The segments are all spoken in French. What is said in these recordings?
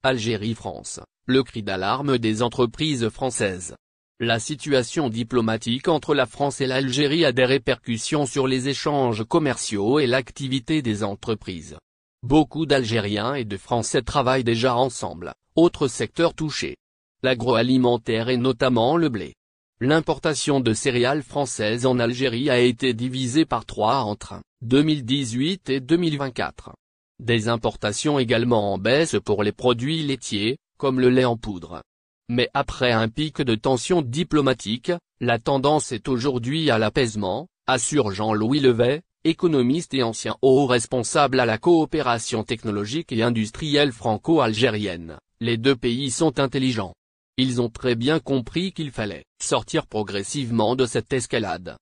Algérie-France, le cri d'alarme des entreprises françaises. La situation diplomatique entre la France et l'Algérie a des répercussions sur les échanges commerciaux et l'activité des entreprises. Beaucoup d'Algériens et de Français travaillent déjà ensemble. Autres secteurs touchés. L'agroalimentaire et notamment le blé. L'importation de céréales françaises en Algérie a été divisée par 3 entre 2018 et 2024. Des importations également en baisse pour les produits laitiers, comme le lait en poudre. Mais après un pic de tension diplomatique, la tendance est aujourd'hui à l'apaisement, assure Jean-Louis Levet, économiste et ancien haut responsable à la coopération technologique et industrielle franco-algérienne. Les deux pays sont intelligents. Ils ont très bien compris qu'il fallait sortir progressivement de cette escalade.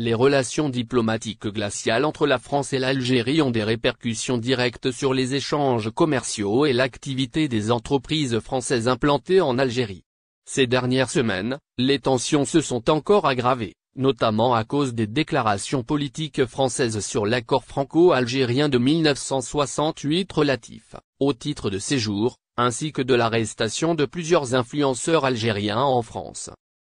Les relations diplomatiques glaciales entre la France et l'Algérie ont des répercussions directes sur les échanges commerciaux et l'activité des entreprises françaises implantées en Algérie. Ces dernières semaines, les tensions se sont encore aggravées, notamment à cause des déclarations politiques françaises sur l'accord franco-algérien de 1968 relatif au titre de séjour, ainsi que de l'arrestation de plusieurs influenceurs algériens en France.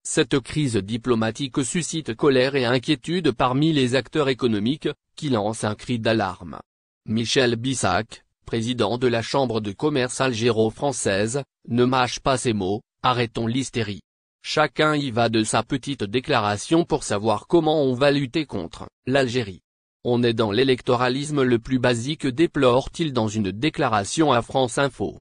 Cette crise diplomatique suscite colère et inquiétude parmi les acteurs économiques, qui lancent un cri d'alarme. Michel Bissac, président de la Chambre de commerce algéro-française, ne mâche pas ses mots, arrêtons l'hystérie. Chacun y va de sa petite déclaration pour savoir comment on va lutter contre l'Algérie. On est dans l'électoralisme le plus basique, déplore-t-il dans une déclaration à France Info.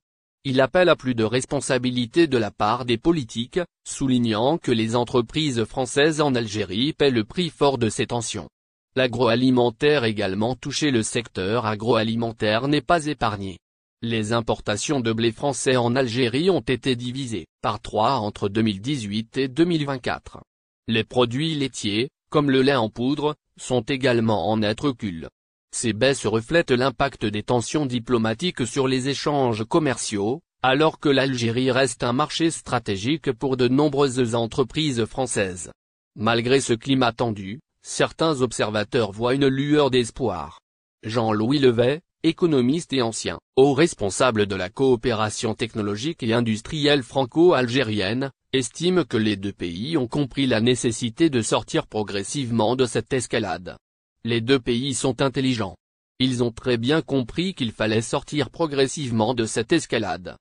Il appelle à plus de responsabilité de la part des politiques, soulignant que les entreprises françaises en Algérie paient le prix fort de ces tensions. L'agroalimentaire également touché. Le secteur agroalimentaire n'est pas épargné. Les importations de blé français en Algérie ont été divisées par 3 entre 2018 et 2024. Les produits laitiers, comme le lait en poudre, sont également en net recul. Ces baisses reflètent l'impact des tensions diplomatiques sur les échanges commerciaux, alors que l'Algérie reste un marché stratégique pour de nombreuses entreprises françaises. Malgré ce climat tendu, certains observateurs voient une lueur d'espoir. Jean-Louis Levet, économiste et ancien haut responsable de la coopération technologique et industrielle franco-algérienne, estime que les deux pays ont compris la nécessité de sortir progressivement de cette escalade. Les deux pays sont intelligents. Ils ont très bien compris qu'il fallait sortir progressivement de cette escalade.